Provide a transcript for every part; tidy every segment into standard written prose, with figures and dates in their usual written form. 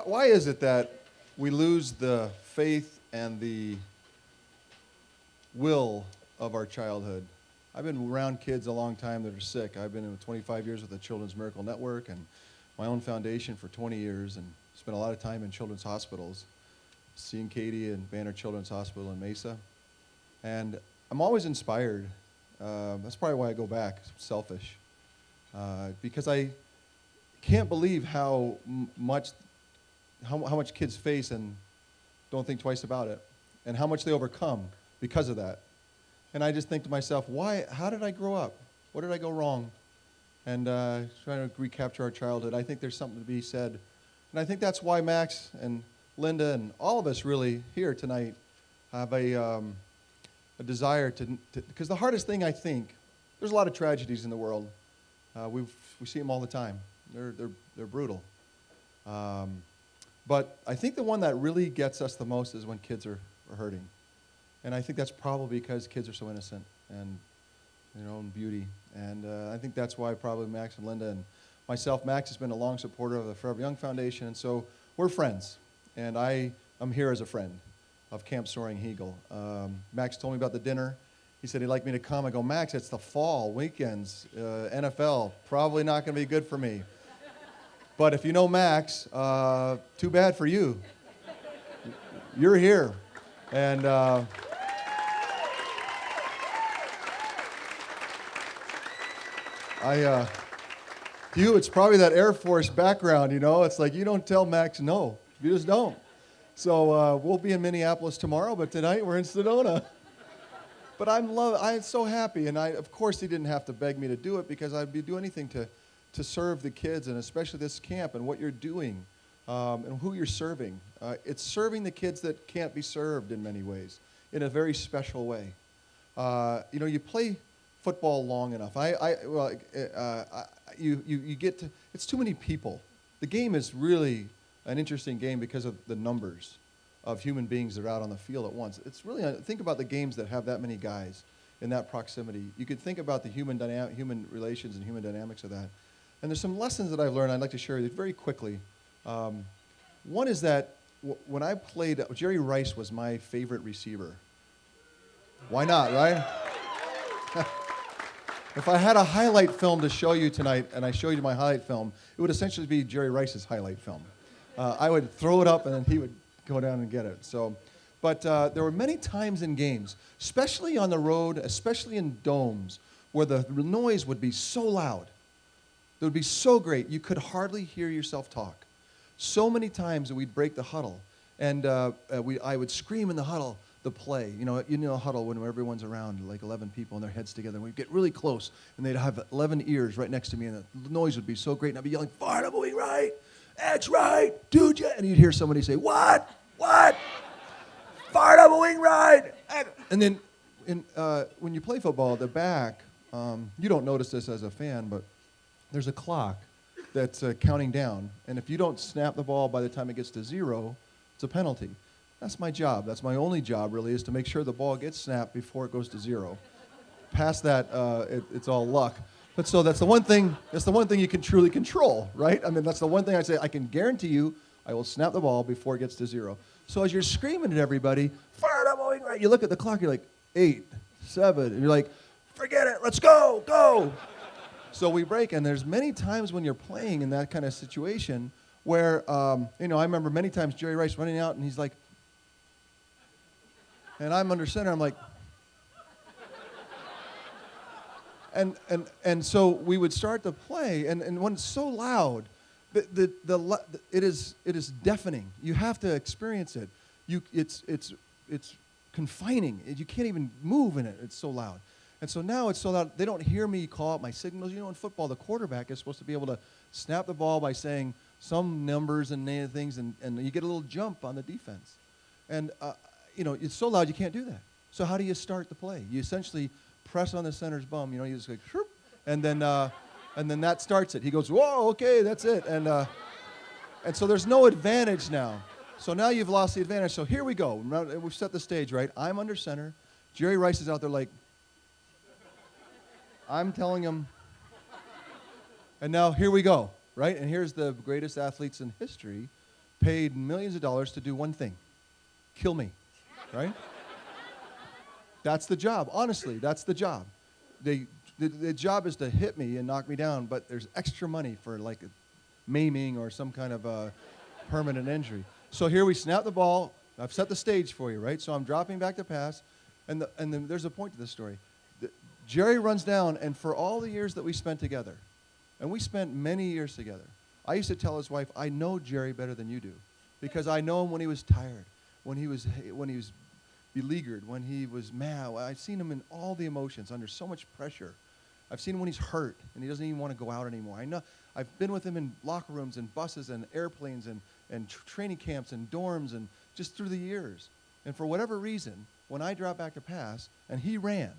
Why is it that we lose the faith and the will of our childhood? I've been around kids a long time that are sick. I've been in 25 years with the Children's Miracle Network and my own foundation for 20 years and spent a lot of time in children's hospitals, seeing Katie and Banner Children's Hospital in Mesa. And I'm always inspired. That's probably why I go back, selfish. Because I can't believe how much kids face and don't think twice about it, and how much they overcome because of that. And I just think to myself, how did I grow up? What did I go wrong? And trying to recapture our childhood, I think there's something to be said. And I think that's why Max and Linda and all of us really here tonight have a desire to, because the hardest thing, I think, there's a lot of tragedies in the world. We see them all the time. They're brutal. But I think the one that really gets us the most is when kids are hurting. And I think that's probably because kids are so innocent and their own beauty. And I think that's why probably Max and Linda and myself, Max has been a long supporter of the Forever Young Foundation, and so we're friends. And I'm here as a friend of Camp Soaring Eagle. Max told me about the dinner. He said he'd like me to come. I go, Max, it's the fall, weekends, NFL, probably not going to be good for me. But if you know Max, too bad for you. You're here. And you, it's probably that Air Force background, you know. It's like you don't tell Max no. You just don't. So we'll be in Minneapolis tomorrow, but tonight we're in Sedona. But I'm so happy, and of course he didn't have to beg me to do it because I'd do anything to serve the kids, and especially this camp and what you're doing and who you're serving. It's serving the kids that can't be served in many ways, in a very special way. You play football long enough. You get to, it's too many people. The game is really an interesting game because of the numbers of human beings that are out on the field at once. It's really, think about the games that have that many guys in that proximity. You could think about the human relations and human dynamics of that. And there's some lessons that I've learned I'd like to share with you very quickly. One is that when I played, Jerry Rice was my favorite receiver. Why not, right? If I had a highlight film to show you tonight, and I show you my highlight film, it would essentially be Jerry Rice's highlight film. I would throw it up, and then he would go down and get it. But there were many times in games, especially on the road, especially in domes, where the noise would be so loud. It would be so great, you could hardly hear yourself talk. So many times that we'd break the huddle, and I would scream in the huddle, the play. You know huddle when everyone's around, like 11 people and their heads together. We'd get really close, and they'd have 11 ears right next to me, and the noise would be so great, and I'd be yelling, fire the wing right, X right, dude, yeah. And you'd hear somebody say, what? Fire the wing right. And then when you play football, at the back, you don't notice this as a fan, but there's a clock that's counting down, and if you don't snap the ball by the time it gets to 0, it's a penalty. That's my job. That's my only job, really, is to make sure the ball gets snapped before it goes to 0. Past that, it's all luck. But so that's the one thing. That's the one thing you can truly control, right? I mean, that's the one thing I say. I can guarantee you, I will snap the ball before it gets to 0. So as you're screaming at everybody, fire the ball right. You look at the clock. You're like 8, 7, and you're like, forget it. Let's go. So we break, and there's many times when you're playing in that kind of situation where, I remember many times Jerry Rice running out, and he's like, and I'm under center. I'm like, and so we would start to play, and when it's so loud, it is deafening. You have to experience it. It's confining. You can't even move in it. It's so loud. And so now it's so loud, they don't hear me call out my signals. In football, the quarterback is supposed to be able to snap the ball by saying some numbers and things, and you get a little jump on the defense. And, it's so loud you can't do that. So how do you start the play? You essentially press on the center's bum. You just like, shroop, and then that starts it. He goes, whoa, okay, that's it. And so there's no advantage now. So now you've lost the advantage. So here we go. We've set the stage, right? I'm under center. Jerry Rice is out there like, I'm telling him, and now here we go, right? And here's the greatest athletes in history paid millions of dollars to do one thing: kill me, right? That's the job. Honestly, that's the job. The job is to hit me and knock me down, but there's extra money for like a maiming or some kind of a permanent injury. So here we snap the ball. I've set the stage for you, right? So I'm dropping back to pass, and then there's a point to this story. Jerry runs down, and for all the years that we spent together, and we spent many years together, I used to tell his wife, I know Jerry better than you do, because I know him when he was tired, when he was beleaguered, when he was mad. I've seen him in all the emotions, under so much pressure. I've seen him when he's hurt, and he doesn't even want to go out anymore. I know. I've been with him in locker rooms and buses and airplanes and training camps and dorms and just through the years. And for whatever reason, when I dropped back to pass and he ran,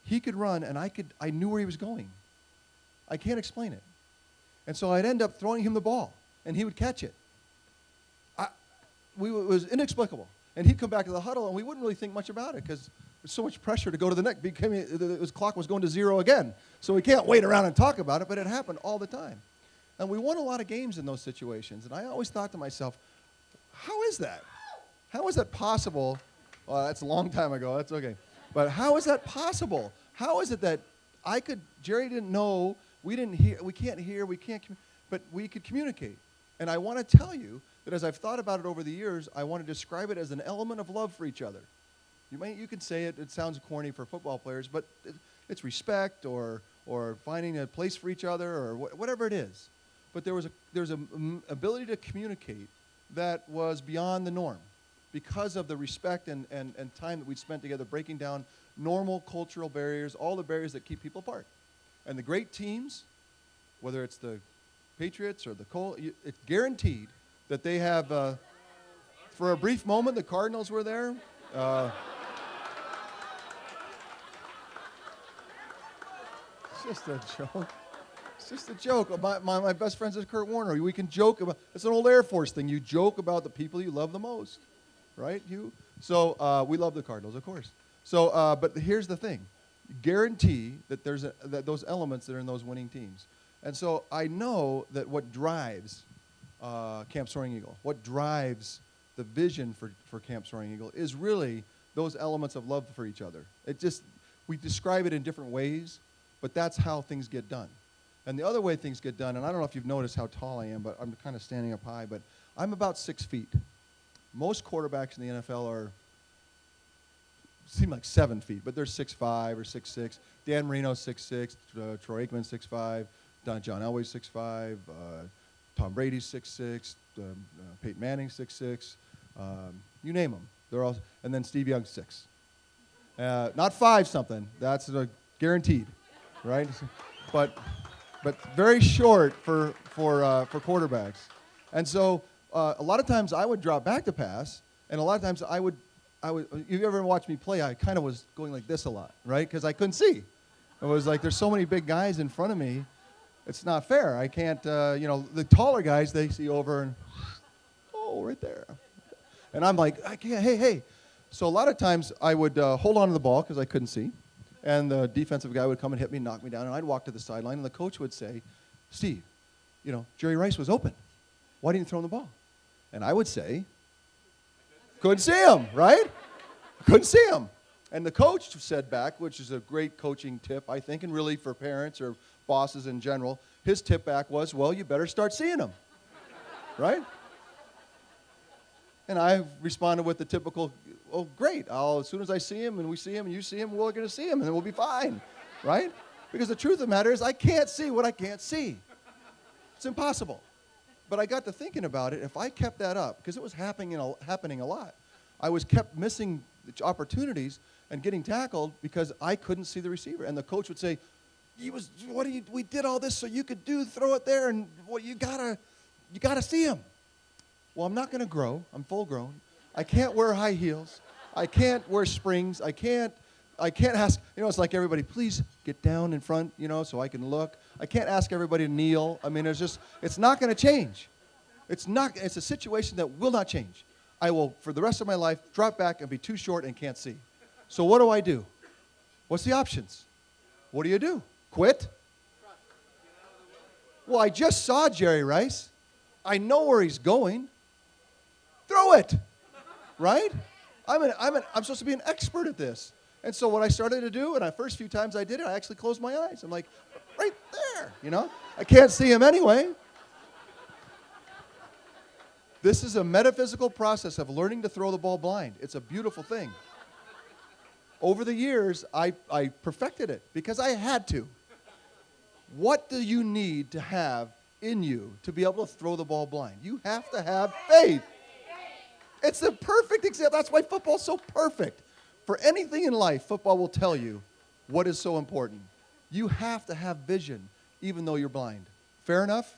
he could run, and I knew where he was going. I can't explain it. And so I'd end up throwing him the ball, and he would catch it. It was inexplicable. And he'd come back to the huddle, and we wouldn't really think much about it because there's so much pressure to go to the next. His clock was going to 0 again. So we can't wait around and talk about it, but it happened all the time. And we won a lot of games in those situations. And I always thought to myself, how is that? How is that possible? Well, that's a long time ago. That's okay. But how is that possible? How is it that Jerry didn't know, we can't hear, but we could communicate. And I want to tell you that as I've thought about it over the years, I want to describe it as an element of love for each other. You can say it sounds corny for football players, but it's respect or finding a place for each other or whatever it is. But there's an ability to communicate that was beyond the norm because of the respect and time that we'd spent together breaking down normal cultural barriers, all the barriers that keep people apart. And the great teams, whether it's the Patriots or the Colts, it's guaranteed that they have, for a brief moment, the Cardinals were there. It's just a joke. It's just a joke. My best friends is Kurt Warner. We can joke about, it's an old Air Force thing. You joke about the people you love the most, right? So we love the Cardinals, of course. So, but here's the thing. Guarantee that that those elements that are in those winning teams. And so I know that what drives Camp Soaring Eagle, what drives the vision for Camp Soaring Eagle is really those elements of love for each other. We describe it in different ways, but that's how things get done. And the other way things get done, and I don't know if you've noticed how tall I am, but I'm kind of standing up high, but I'm about 6 feet. Most quarterbacks in the NFL seem like 7 feet, but they're 6'5" or 6'6". Dan Marino's 6'6", Troy Aikman's 6'5", John Elway's 6'5", Tom Brady's 6'6", Peyton Manning's 6'6", you name them. They're all, and then Steve Young's 6. Not 5 something. That's guaranteed, right? But very short for quarterbacks. And so a lot of times I would drop back to pass, and a lot of times I would. If you ever watched me play, I kind of was going like this a lot, right? Because I couldn't see. It was like there's so many big guys in front of me. It's not fair. I can't, the taller guys, they see over and, right there. And I'm like, I can't, hey. So a lot of times I would hold on to the ball because I couldn't see. And the defensive guy would come and hit me, knock me down, and I'd walk to the sideline, and the coach would say, Steve, Jerry Rice was open. Why didn't you throw him the ball? And I would say, couldn't see him, right? Couldn't see him. And the coach said back, which is a great coaching tip, I think, and really for parents or bosses in general, his tip back was, well, you better start seeing him, right? And I responded with the typical, oh, great. As soon as I see him and we see him and you see him, we're going to see him and then we'll be fine, right? Because the truth of the matter is I can't see what I can't see. It's impossible. But I got to thinking about it. If I kept that up, because it was happening a lot, I kept missing opportunities and getting tackled because I couldn't see the receiver. And the coach would say, we did all this so you could throw it there, and you gotta see him. Well, I'm not going to grow. I'm full grown. I can't wear high heels. I can't wear springs. I can't ask, it's like everybody, please get down in front, so I can look. I can't ask everybody to kneel. I mean, it's not going to change. It's a situation that will not change. I will, for the rest of my life, drop back and be too short and can't see. So what do I do? What's the options? What do you do? Quit? Well, I just saw Jerry Rice. I know where he's going. Throw it, right? I'm supposed to be an expert at this. And so what I started to do, and the first few times I did it, I actually closed my eyes. I'm like, right there, you know? I can't see him anyway. This is a metaphysical process of learning to throw the ball blind. It's a beautiful thing. Over the years, I perfected it because I had to. What do you need to have in you to be able to throw the ball blind? You have to have faith. It's the perfect example. That's why football's so perfect. For anything in life, football will tell you what is so important. You have to have vision, even though you're blind. Fair enough?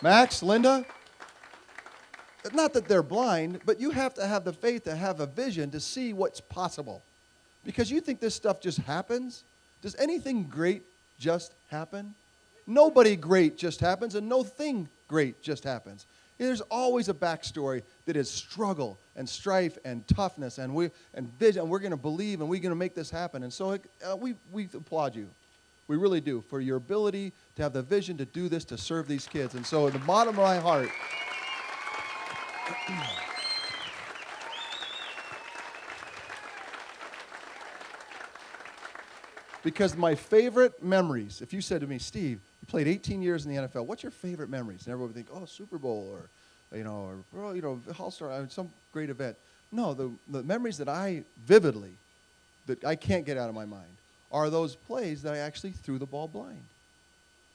Max, Linda? Not that they're blind, but you have to have the faith to have a vision to see what's possible. Because you think this stuff just happens? Does anything great just happen? Nobody great just happens, and no thing great just happens. There's always a backstory that is struggle and strife and toughness and vision. And we're going to believe and we're going to make this happen. And so we applaud you. We really do for your ability to have the vision to do this, to serve these kids. And so at the bottom of my heart, because my favorite memories, if you said to me, Steve, you played 18 years in the NFL, what's your favorite memories? And everyone would think, oh, Super Bowl or All-Star, some great event. No, the memories that I vividly, that I can't get out of my mind, are those plays that I actually threw the ball blind.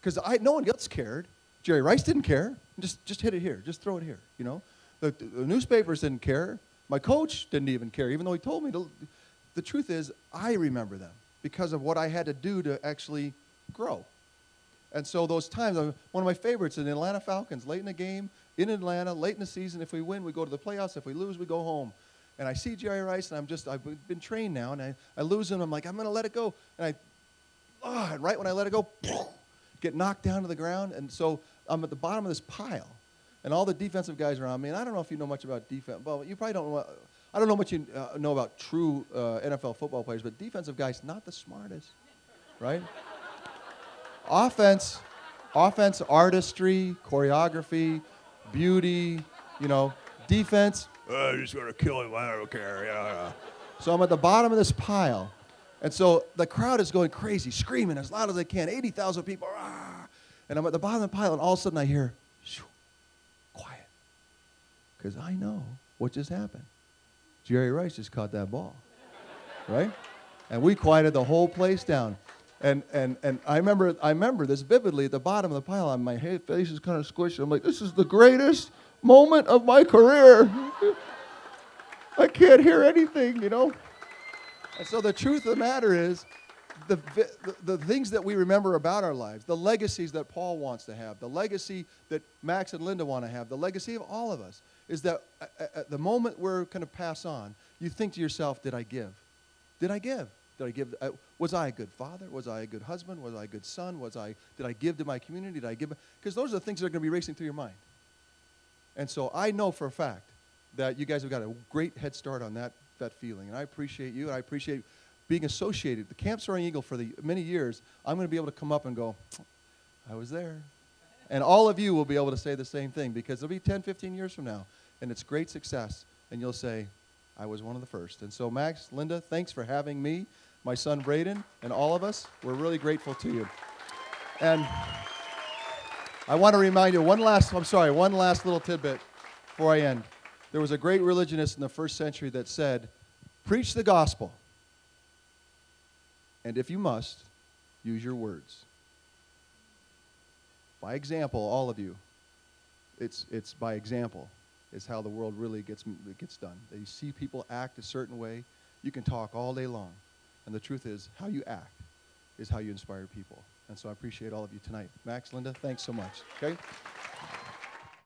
Because no one else cared. Jerry Rice didn't care. Just hit it here. Just throw it here, you know. The newspapers didn't care. My coach didn't even care, even though he told me to. The truth is, I remember them because of what I had to do to actually grow. And so those times, one of my favorites in the Atlanta Falcons, late in the game, in Atlanta, late in the season, if we win, we go to the playoffs. If we lose, we go home. And I see Jerry Rice, and I've been trained now, and I lose him. I'm like, I'm going to let it go. And right when I let it go, get knocked down to the ground. And so I'm at the bottom of this pile, and all the defensive guys around me. And I don't know if you know much about defense. Well, you probably don't know. I don't know much you know about true NFL football players, but defensive guys, not the smartest, right? Offense, artistry, choreography, beauty, defense. I'm just going to kill him. I don't care. So I'm at the bottom of this pile. And so the crowd is going crazy, screaming as loud as they can. 80,000 people. Rah! And I'm at the bottom of the pile, and all of a sudden I hear, shoo, quiet. Because I know what just happened. Jerry Rice just caught that ball. Right? And we quieted the whole place down. And I remember this vividly at the bottom of the pile, and my face is kind of squished. I'm like, this is the greatest moment of my career. I can't hear anything, And so the truth of the matter is, the things that we remember about our lives, the legacies that Paul wants to have, the legacy that Max and Linda want to have, the legacy of all of us, is that at the moment we're going to pass on, you think to yourself, did I give? Did I give? Did I give? Was I a good father? Was I a good husband? Was I a good son? Did I give to my community? Did I give? Because those are the things that are going to be racing through your mind. And so I know for a fact that you guys have got a great head start on that feeling. And I appreciate you, and I appreciate being associated. The Camp Soaring Eagle for the many years, I'm going to be able to come up and go, I was there. And all of you will be able to say the same thing, because it'll be 10, 15 years from now, and it's great success, and you'll say, I was one of the first. And so Max, Linda, thanks for having me, my son Braden, and all of us. We're really grateful to you. And I want to remind you one last little tidbit before I end. There was a great religionist in the first century that said, preach the gospel, and if you must, use your words. By example, all of you, it's by example is how the world really gets done. That you see people act a certain way, you can talk all day long, and the truth is, how you act is how you inspire people. And so I appreciate all of you tonight. Max, Linda, thanks so much. Okay?